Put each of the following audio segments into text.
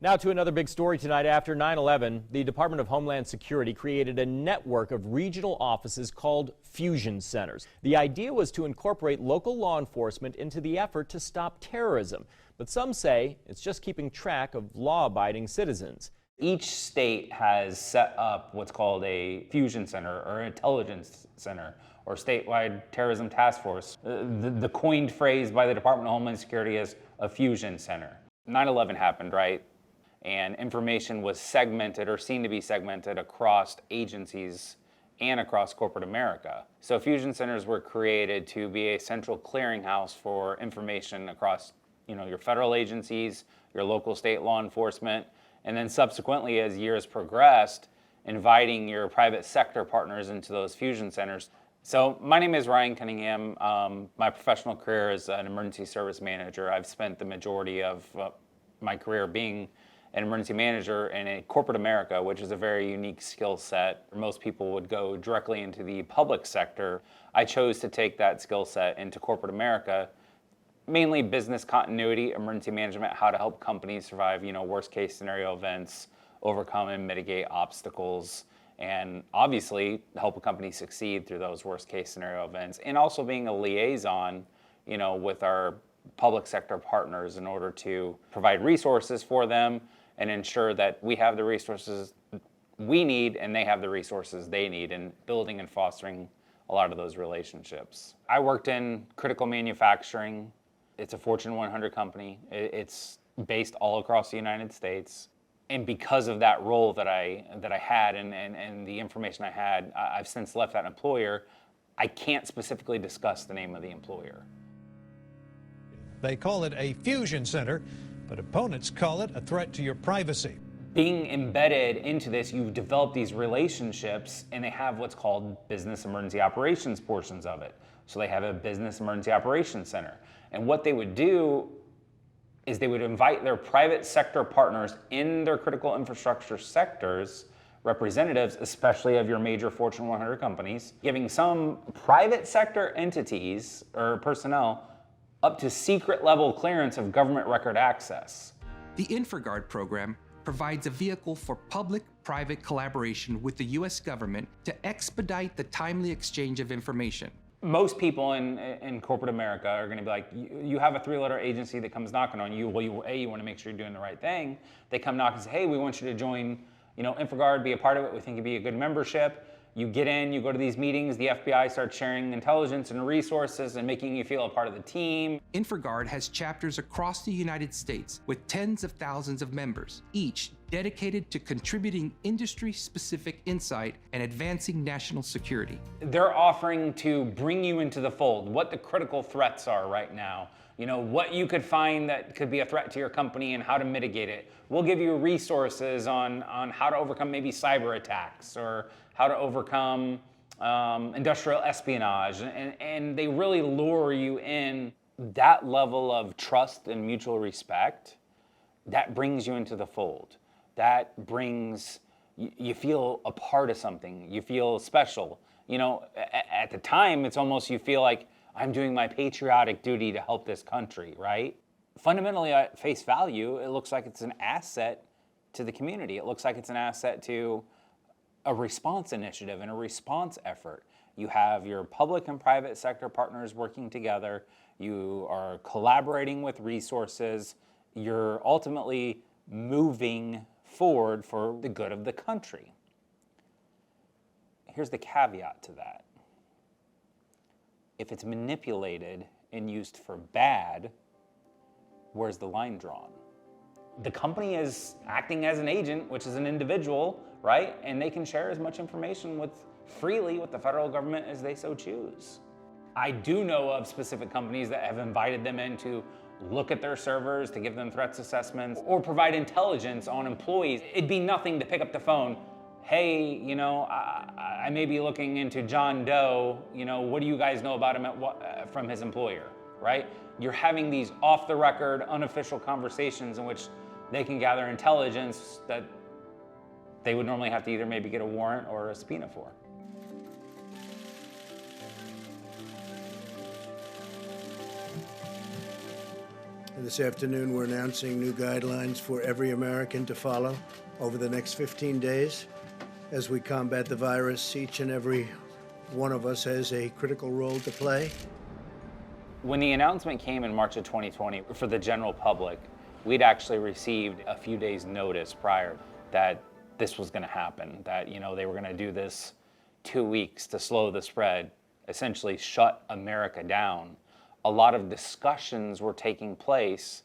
Now to another big story tonight. After 9/11, the Department of Homeland Security created a network of regional offices called fusion centers. The idea was to incorporate local law enforcement into the effort to stop terrorism. But some say it's just keeping track of law-abiding citizens. Each state has set up what's called a fusion center or intelligence center or statewide terrorism task force. The coined phrase by the Department of Homeland Security is a fusion center. 9/11 happened, right? And information was segmented or seen to be segmented across agencies and across corporate America. So fusion centers were created to be a central clearinghouse for information across, your federal agencies, your local state law enforcement, and then subsequently, as years progressed, inviting your private sector partners into those fusion centers. So my name is Ryan Cunnigham. My professional career is an emergency service manager. I've spent the majority of my career being an emergency manager in a corporate America, which is a very unique skill set. Most people would go directly into the public sector. I chose to take that skill set into corporate America, mainly business continuity, emergency management, how to help companies survive, worst case scenario events, overcome and mitigate obstacles, and obviously help a company succeed through those worst case scenario events. And also being a liaison, with our public sector partners in order to provide resources for them and ensure that we have the resources we need and they have the resources they need, in building and fostering a lot of those relationships. I worked in critical manufacturing. It's a Fortune 100 company. It's based all across the United States. And because of that role that I had and the information I had, I've since left that employer. I can't specifically discuss the name of the employer. They call it a fusion center, but opponents call it a threat to your privacy. Being embedded into this, you develop these relationships, and they have what's called business emergency operations portions of it. So they have a business emergency operations center. And what they would do is they would invite their private sector partners in their critical infrastructure sectors, representatives, especially of your major Fortune 100 companies, giving some private sector entities or personnel up to secret level clearance of government record access. The InfraGard program provides a vehicle for public-private collaboration with the U.S. government to expedite the timely exchange of information. Most people in corporate America are going to be like, you have a three-letter agency that comes knocking on you. Well, you want to make sure you're doing the right thing. They come knock and say, hey, we want you to join, InfraGard, be a part of it. We think it'd be a good membership. You get in, you go to these meetings, the FBI starts sharing intelligence and resources and making you feel a part of the team. InfraGard has chapters across the United States with tens of thousands of members, each dedicated to contributing industry-specific insight and advancing national security. They're offering to bring you into the fold, what the critical threats are right now, what you could find that could be a threat to your company and how to mitigate it. We'll give you resources on how to overcome maybe cyber attacks or how to overcome industrial espionage, and they really lure you in. That level of trust and mutual respect, that brings you into the fold. That brings, you feel a part of something, you feel special. At the time, it's almost you feel like I'm doing my patriotic duty to help this country, right? Fundamentally, at face value, it looks like it's an asset to the community. It looks like it's an asset to a response initiative and a response effort. You have your public and private sector partners working together. You are collaborating with resources. You're ultimately moving forward for the good of the country. Here's the caveat to that. If it's manipulated and used for bad, where's the line drawn? The company is acting as an agent, which is an individual, right? And they can share as much information freely with the federal government as they so choose. I do know of specific companies that have invited them in to look at their servers, to give them threats assessments, or provide intelligence on employees. It'd be nothing to pick up the phone. Hey, I may be looking into John Doe. What do you guys know about him from his employer, right? You're having these off-the-record, unofficial conversations in which they can gather intelligence that they would normally have to either maybe get a warrant or a subpoena for. The This afternoon, we're announcing new guidelines for every American to follow over the next 15 days. As we combat the virus, each and every one of us has a critical role to play. When the announcement came in March of 2020 for the general public, we'd actually received a few days' notice prior that this was going to happen, that they were going to do this 2 weeks to slow the spread, essentially shut America down. A lot of discussions were taking place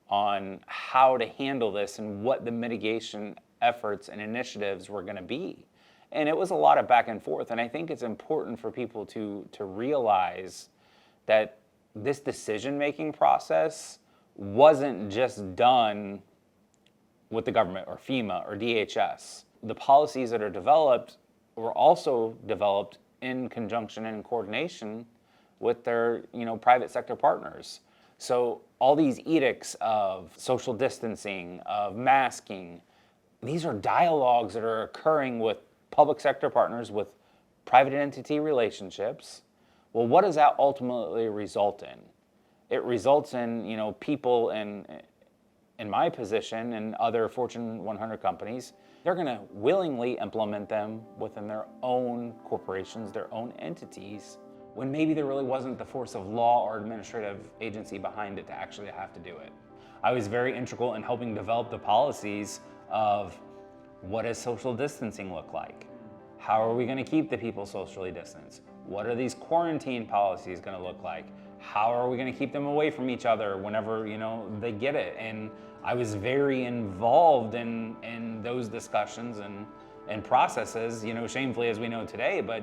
on how to handle this and what the mitigation efforts and initiatives were going to be. And it was a lot of back and forth. And I think it's important for people to realize that this decision-making process wasn't just done with the government or FEMA or DHS. The policies that are developed were also developed in conjunction and in coordination with their private sector partners. So all these edicts of social distancing, of masking, these are dialogues that are occurring with public sector partners, with private entity relationships. Well, what does that ultimately result in? It results in people in my position and other Fortune 100 companies, they're going to willingly implement them within their own corporations, their own entities, when maybe there really wasn't the force of law or administrative agency behind it to actually have to do it. I was very integral in helping develop the policies of what does social distancing look like? How are we going to keep the people socially distanced? What are these quarantine policies going to look like? How are we going to keep them away from each other whenever they get it? And I was very involved in those discussions and processes, shamefully as we know today, but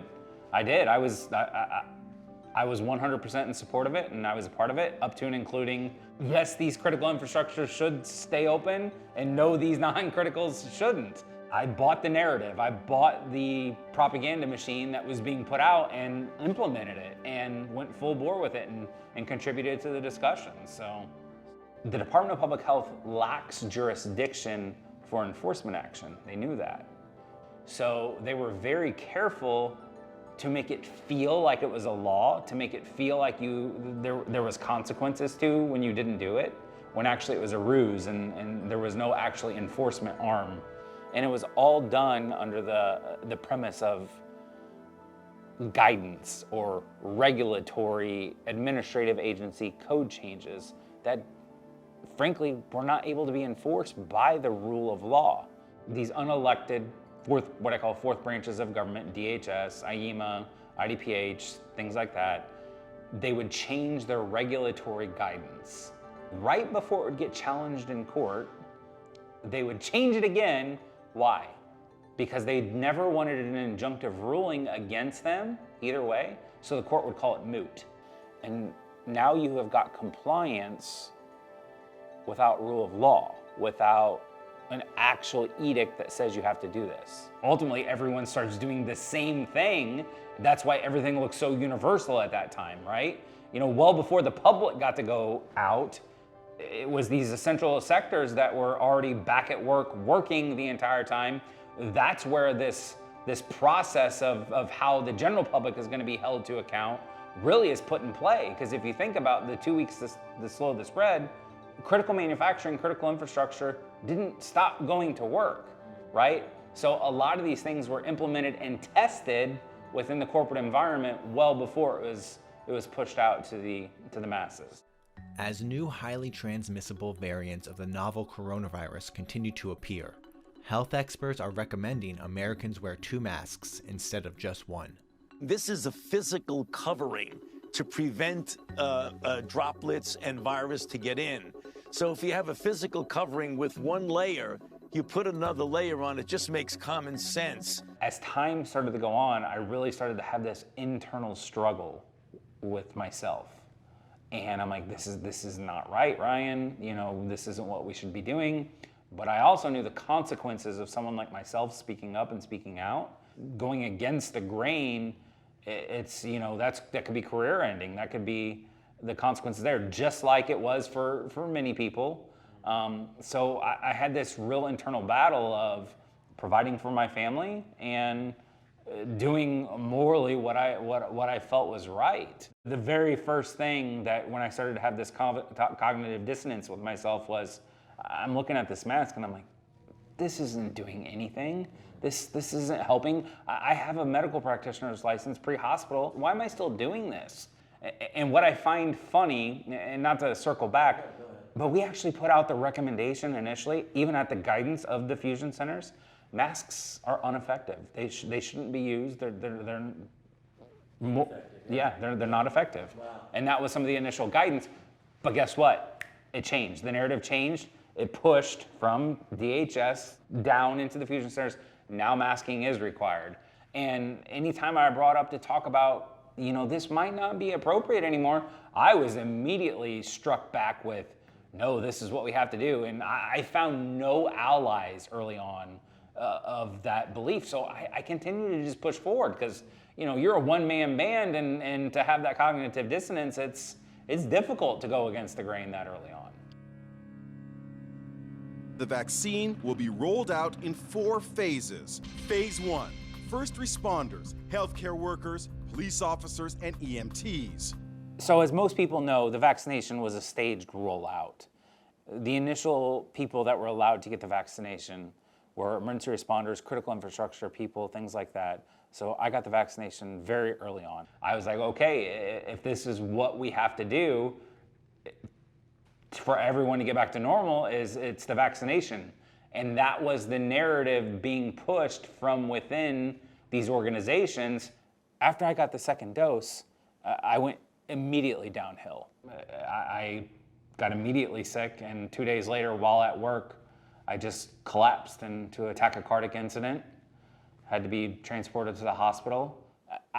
I did. I was 100% in support of it, and I was a part of it, up to and including, yes, these critical infrastructures should stay open, and no, these non-criticals shouldn't. I bought the narrative. I bought the propaganda machine that was being put out and implemented it and went full bore with it and contributed to the discussion. So the Department of Public Health lacks jurisdiction for enforcement action. They knew that. So they were very careful to make it feel like it was a law, to make it feel like there was consequences to when you didn't do it, when actually it was a ruse and there was no actually enforcement arm. And it was all done under the premise of guidance or regulatory administrative agency code changes that frankly were not able to be enforced by the rule of law. These unelected what I call fourth branches of government, DHS, IEMA, IDPH, things like that, they would change their regulatory guidance. Right before it would get challenged in court, they would change it again. Why? Because they never wanted an injunctive ruling against them, either way, so the court would call it moot. And now you have got compliance without rule of law, without an actual edict that says you have to do this. Ultimately, everyone starts doing the same thing. That's why everything looks so universal at that time, right? Well before the public got to go out, it was these essential sectors that were already back at work, working the entire time. That's where this process of how the general public is going to be held to account really is put in play. Because if you think about the 2 weeks to slow the spread, critical manufacturing, critical infrastructure didn't stop going to work, right? So a lot of these things were implemented and tested within the corporate environment well before it was pushed out to the masses. As new highly transmissible variants of the novel coronavirus continue to appear, health experts are recommending Americans wear 2 masks instead of just 1. This is a physical covering to prevent droplets and virus to get in. So if you have a physical covering with 1 layer, you put another layer on, it just makes common sense. As time started to go on, I really started to have this internal struggle with myself. And I'm like, this is not right, Ryan. This isn't what we should be doing. But I also knew the consequences of someone like myself speaking up and speaking out, going against the grain. That could be career ending. That could be the consequences there, just like it was for many people. So I had this real internal battle of providing for my family and doing morally what I felt was right. The very first thing that when I started to have this cognitive dissonance with myself was, I'm looking at this mask and I'm like, this isn't doing anything. This isn't helping. I have a medical practitioner's license pre-hospital. Why am I still doing this? And what I find funny, and not to circle back, but we actually put out the recommendation initially, even at the guidance of the fusion centers, masks are ineffective. They shouldn't be used. They're not effective. Wow. And that was some of the initial guidance. But guess what? It changed. The narrative changed. It pushed from DHS down into the fusion centers. Now masking is required. And anytime I brought up to talk about, this might not be appropriate anymore, I was immediately struck back with, no, this is what we have to do. And I found no allies early on of that belief. So I continue to just push forward because, you're a one-man band and to have that cognitive dissonance, it's difficult to go against the grain that early on. The vaccine will be rolled out in 4 phases. Phase 1, first responders, healthcare workers, police officers, and EMTs. So as most people know, the vaccination was a staged rollout. The initial people that were allowed to get the vaccination were emergency responders, critical infrastructure people, things like that. So I got the vaccination very early on. I was like, okay, if this is what we have to do for everyone to get back to normal, it's the vaccination. And that was the narrative being pushed from within these organizations. After I got the second dose, I went immediately downhill. I got immediately sick, and 2 days later, while at work, I just collapsed into a tachycardic incident, had to be transported to the hospital.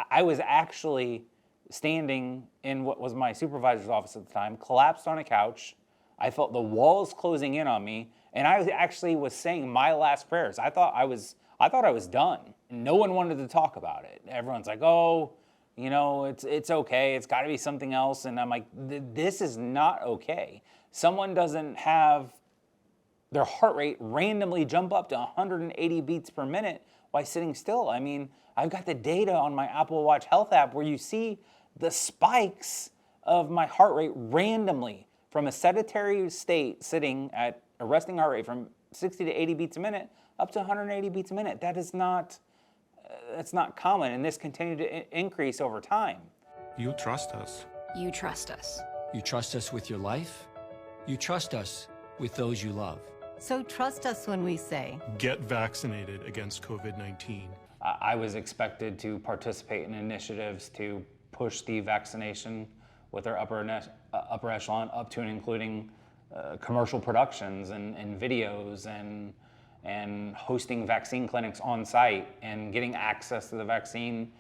I was actually standing in what was my supervisor's office at the time, collapsed on a couch. I felt the walls closing in on me, and I actually was saying my last prayers. I thought I was done. No one wanted to talk about it. Everyone's like, oh, it's okay. It's got to be something else. And I'm like, this is not okay. Someone doesn't have their heart rate randomly jump up to 180 beats per minute while sitting still. I mean, I've got the data on my Apple Watch Health app where you see the spikes of my heart rate randomly from a sedentary state sitting at a resting heart rate from 60 to 80 beats a minute up to 180 beats a minute. That's not common, and this continued to increase over time. You trust us. You trust us. You trust us with your life. You trust us with those you love. So trust us when we say, get vaccinated against COVID-19. I was expected to participate in initiatives to push the vaccination with our upper echelon up to and including commercial productions and videos and hosting vaccine clinics on site and getting access to the vaccine,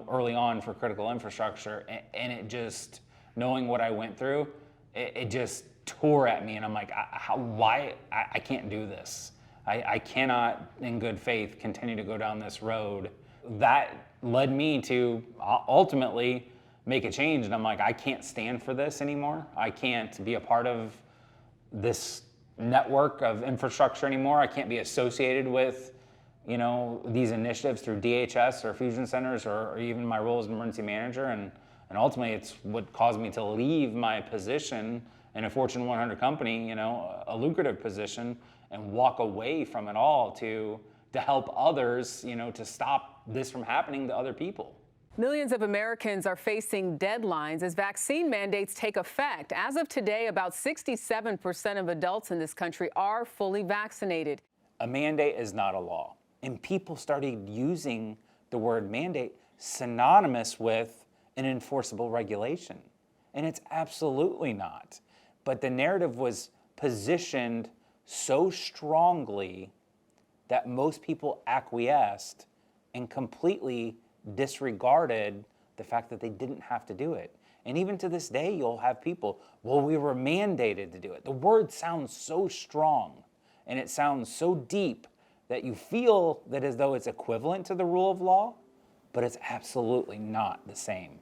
early on for critical infrastructure. And it just, knowing what I went through, it just tore at me. And I'm like, why? I can't do this. I cannot, in good faith, continue to go down this road. That led me to ultimately make a change. And I'm like, I can't stand for this anymore. I can't be a part of this network of infrastructure anymore. I can't be associated with, these initiatives through DHS or fusion centers or even my role as an emergency manager. And ultimately, it's what caused me to leave my position in a Fortune 100 company, a lucrative position, and walk away from it all to help others, to stop this from happening to other people. Millions of Americans are facing deadlines as vaccine mandates take effect. As of today, about 67% of adults in this country are fully vaccinated. A mandate is not a law. And people started using the word mandate synonymous with an enforceable regulation. And it's absolutely not. But the narrative was positioned so strongly that most people acquiesced and completely disregarded the fact that they didn't have to do it. And even to this day, you'll have people, well, we were mandated to do it. The word sounds so strong and it sounds so deep that you feel that as though it's equivalent to the rule of law, but it's absolutely not the same.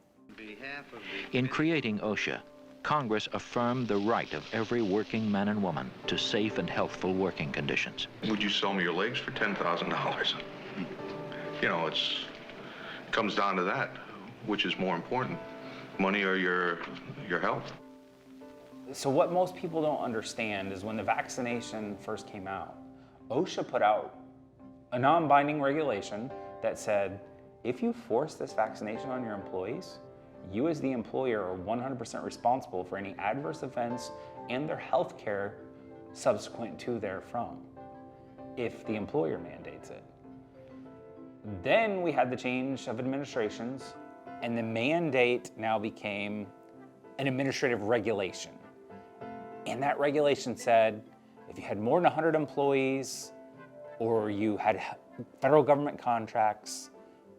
In creating OSHA, Congress affirmed the right of every working man and woman to safe and healthful working conditions. Would you sell me your legs for $10,000? comes down to that. Which is more important, money or your health? So what most people don't understand is when the vaccination first came out, OSHA put out a non-binding regulation that said, if you force this vaccination on your employees, you as the employer are 100% responsible for any adverse events and their health care subsequent to therefrom, if the employer mandates it. Then we had the change of administrations, and the mandate now became an administrative regulation. And that regulation said, if you had more than 100 employees, or you had federal government contracts,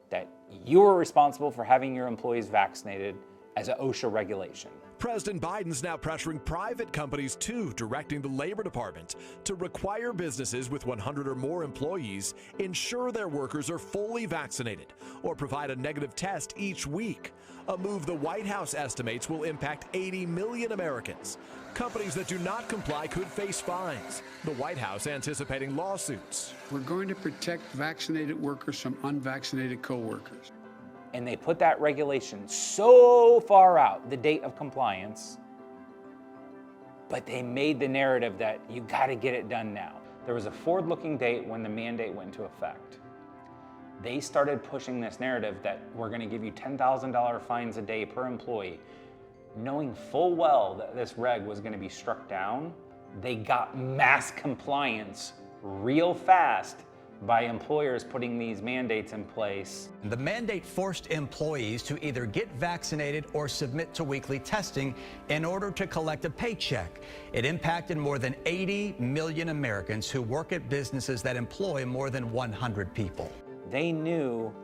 that you were responsible for having your employees vaccinated as an OSHA regulation. President Biden's now pressuring private companies too, directing the Labor Department to require businesses with 100 or more employees ensure their workers are fully vaccinated or provide a negative test each week. A move the White House estimates will impact 80 million Americans. Companies that do not comply could face fines. The White House anticipating lawsuits. We're going to protect vaccinated workers from unvaccinated coworkers. And they put that regulation so far out, the date of compliance, but they made the narrative that you got to get it done now. There was a forward-looking date when the mandate went into effect. They started pushing this narrative that we're going to give you $10,000 fines a day per employee. Knowing full well that this reg was going to be struck down, they got mass compliance real fast by employers putting these mandates in place. The mandate forced employees to either get vaccinated or submit to weekly testing in order to collect a paycheck. It impacted more than 80 million Americans who work at businesses that employ more than 100 people. They knew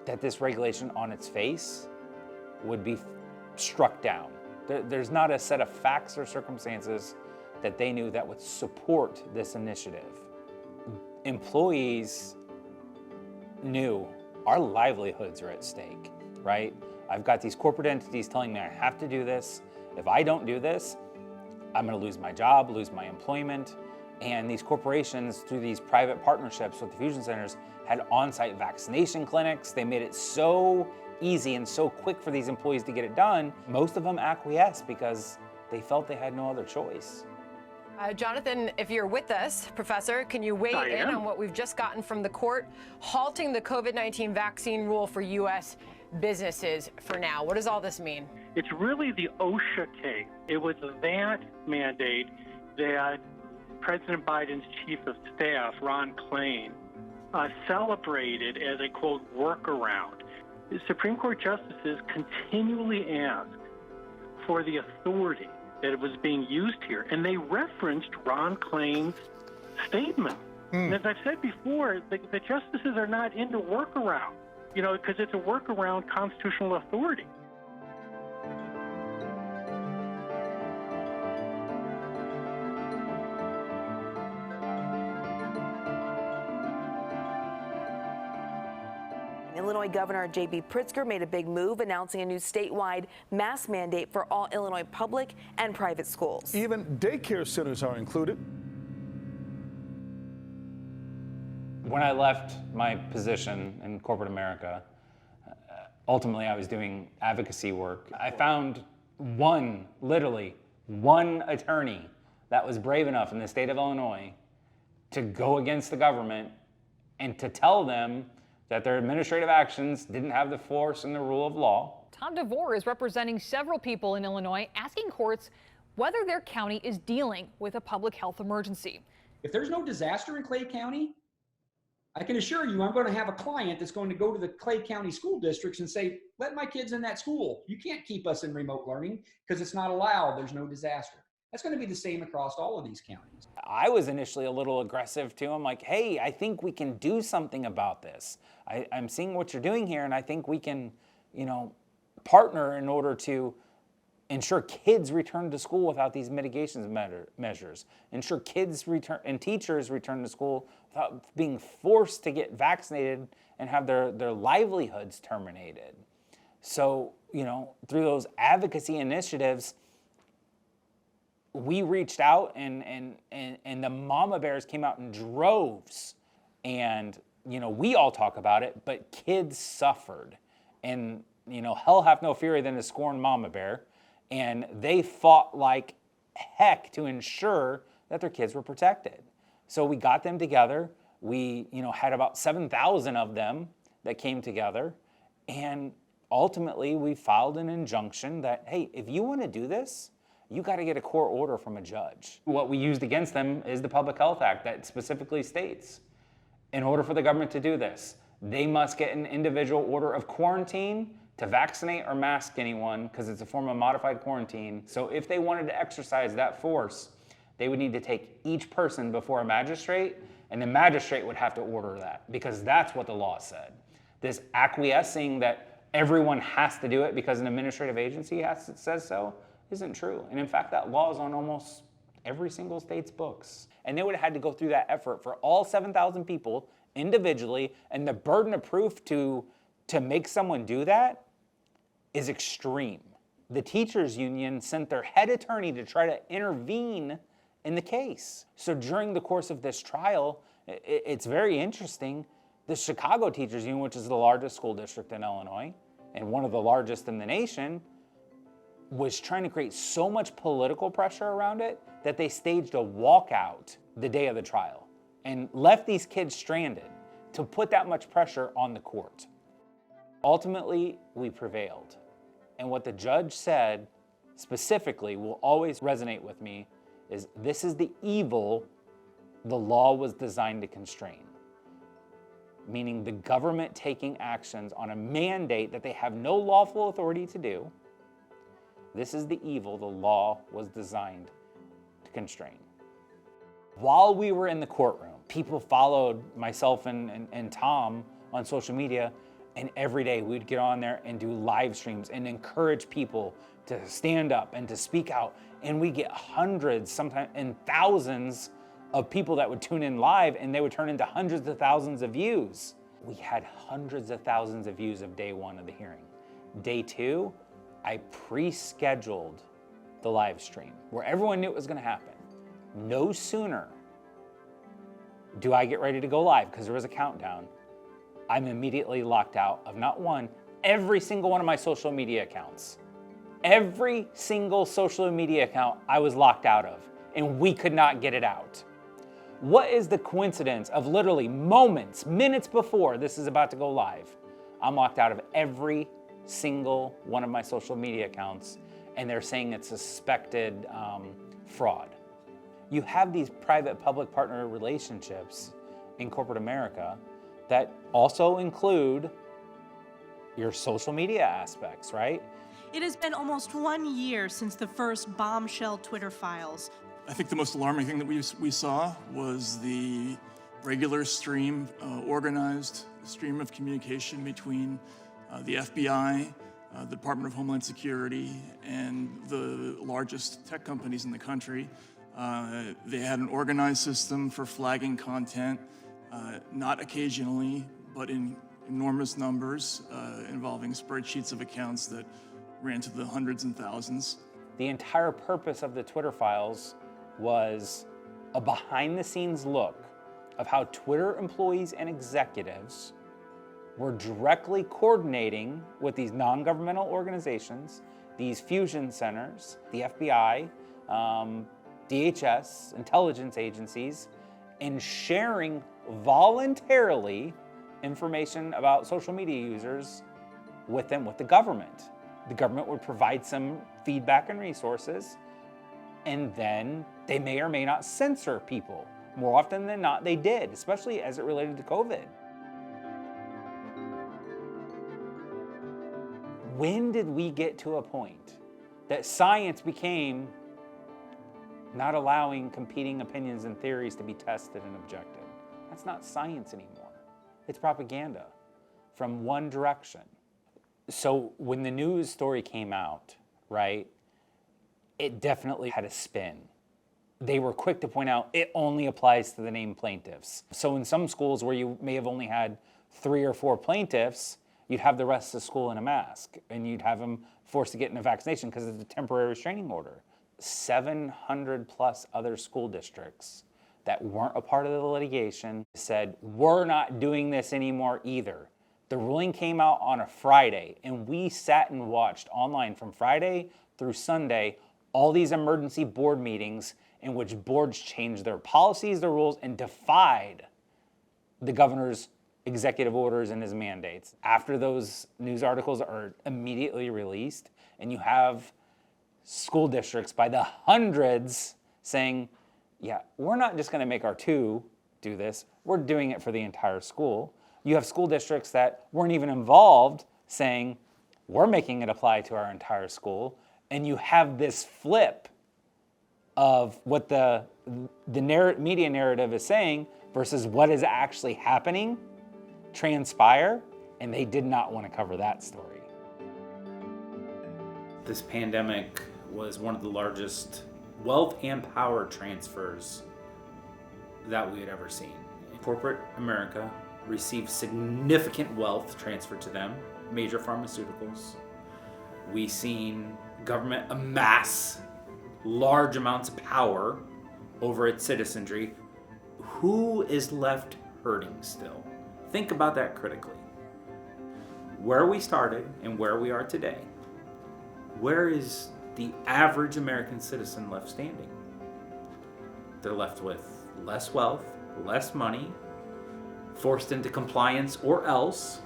that this regulation on its face would be struck down. There's not a set of facts or circumstances that they knew that would support this initiative. Employees knew our livelihoods are at stake, right? I've got these corporate entities telling me I have to do this. If I don't do this, I'm going to lose my job, lose my employment. And these corporations, through these private partnerships with the fusion centers, had on-site vaccination clinics. They made it so easy and so quick for these employees to get it done. Most of them acquiesced because they felt they had no other choice. Jonathan, if you're with us, Professor, can you weigh in on what we've just gotten from the court, halting the COVID-19 vaccine rule for U.S. businesses for now? What does all this mean? It's really the OSHA case. It was that mandate that President Biden's chief of staff, Ron Cunnigham, celebrated as a, quote, workaround. The Supreme Court justices continually ask for the authority that it was being used here, and they referenced Ron Cunniham's statement. And as I've said before, the justices are not into workaround, because it's a workaround constitutional authority. Illinois Governor J.B. Pritzker made a big move, announcing a new statewide mask mandate for all Illinois public and private schools. Even daycare centers are included. When I left my position in corporate America, ultimately I was doing advocacy work. I found literally one attorney that was brave enough in the state of Illinois to go against the government and to tell them that their administrative actions didn't have the force and the rule of law. Tom DeVore is representing several people in Illinois, asking courts whether their county is dealing with a public health emergency. If there's no disaster in Clay County, I can assure you I'm going to have a client that's going to go to the Clay County school districts and say, let my kids in that school. You can't keep us in remote learning because it's not allowed. There's no disaster. That's going to be the same across all of these counties. I was initially a little aggressive too. I'm like, hey, I think we can do something about this. I'm seeing what you're doing here, and I think we can, partner in order to ensure kids return to school without these mitigation measures. Ensure kids return and teachers return to school without being forced to get vaccinated and have their livelihoods terminated. So, through those advocacy initiatives, we reached out and the mama bears came out in droves, and we all talk about it, but kids suffered. And, hell hath no fury than to scorn mama bear. And they fought like heck to ensure that their kids were protected. So we got them together. We, had about 7,000 of them that came together. And ultimately, we filed an injunction that, hey, if you want to do this, you got to get a court order from a judge. What we used against them is the Public Health Act that specifically states, in order for the government to do this, they must get an individual order of quarantine to vaccinate or mask anyone, because it's a form of modified quarantine. So if they wanted to exercise that force, they would need to take each person before a magistrate, and the magistrate would have to order that, because that's what the law said. This acquiescing that everyone has to do it because an administrative agency says so isn't true. And in fact, that law is on almost every single state's books. And they would have had to go through that effort for all 7,000 people individually, and the burden of proof to make someone do that is extreme. The teachers union sent their head attorney to try to intervene in the case. So during the course of this trial, it's very interesting. The Chicago Teachers Union, which is the largest school district in Illinois and one of the largest in the nation, was trying to create so much political pressure around it that they staged a walkout the day of the trial and left these kids stranded to put that much pressure on the court. Ultimately, we prevailed. And what the judge said specifically will always resonate with me is, this is the evil the law was designed to constrain. Meaning the government taking actions on a mandate that they have no lawful authority to do. This is the evil the law was designed to constrain. While we were in the courtroom, people followed myself and Tom on social media, and every day we'd get on there and do live streams and encourage people to stand up and to speak out. And we get hundreds, sometimes and thousands of people that would tune in live, and they would turn into hundreds of thousands of views. We had hundreds of thousands of views of day one of the hearing. Day two, I pre-scheduled the live stream where everyone knew it was going to happen. No sooner do I get ready to go live, because there was a countdown, I'm immediately locked out of not one, every single one of my social media accounts. Every single social media account I was locked out of, and we could not get it out. What is the coincidence of literally moments, minutes before this is about to go live, I'm locked out of every single one of my social media accounts, and they're saying it's suspected fraud. You have these private-public partner relationships in corporate America that also include your social media aspects, right? It has been almost 1 year since the first bombshell Twitter files. I think the most alarming thing that we saw was the regular stream, organized stream of communication between the FBI, the Department of Homeland Security, and the largest tech companies in the country. They had an organized system for flagging content, not occasionally, but in enormous numbers, involving spreadsheets of accounts that ran to the hundreds and thousands. The entire purpose of the Twitter files was a behind-the-scenes look of how Twitter employees and executives were directly coordinating with these non-governmental organizations, these fusion centers, the FBI, DHS, intelligence agencies, and sharing voluntarily information about social media users with them, with the government. The government would provide some feedback and resources, and then they may or may not censor people. More often than not, they did, especially as it related to COVID. When did we get to a point that science became not allowing competing opinions and theories to be tested and objected? That's not science anymore. It's propaganda from one direction. So when the news story came out, right, it definitely had a spin. They were quick to point out it only applies to the named plaintiffs. So in some schools where you may have only had 3 or 4 plaintiffs, you'd have the rest of the school in a mask, and you'd have them forced to get in a vaccination because it's a temporary restraining order. 700 plus other school districts that weren't a part of the litigation said, we're not doing this anymore either. The ruling came out on a Friday, and we sat and watched online from Friday through Sunday all these emergency board meetings in which boards changed their policies, their rules, and defied the governor's executive orders and his mandates. After those news articles are immediately released, and you have school districts by the hundreds saying, yeah, we're not just gonna make our two do this, we're doing it for the entire school. You have school districts that weren't even involved saying, we're making it apply to our entire school. And you have this flip of what the media narrative is saying versus what is actually happening transpire, and they did not want to cover that story. This pandemic was one of the largest wealth and power transfers that we had ever seen. Corporate America received significant wealth transferred to them, major pharmaceuticals. We've seen government amass large amounts of power over its citizenry. Who is left hurting still? Think about that critically. Where we started and where we are today, where is the average American citizen left standing? They're left with less wealth, less money, forced into compliance or else,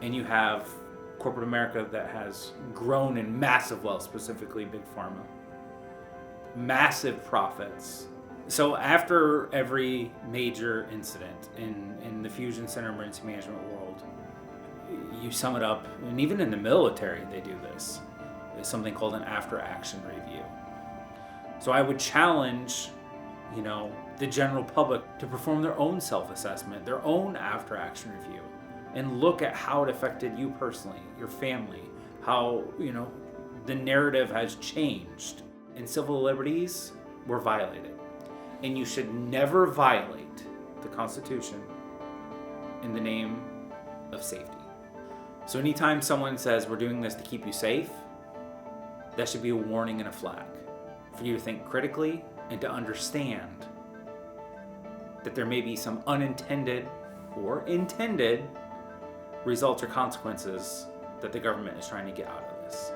and you have corporate America that has grown in massive wealth, specifically big pharma, massive profits. So after every major incident in the fusion center emergency management world, you sum it up, and even in the military they do this, is something called an after action review. So I would challenge, the general public to perform their own self-assessment, their own after action review, and look at how it affected you personally, your family, how, the narrative has changed and civil liberties were violated. And you should never violate the Constitution in the name of safety. So anytime someone says we're doing this to keep you safe, that should be a warning and a flag for you to think critically and to understand that there may be some unintended or intended results or consequences that the government is trying to get out of this.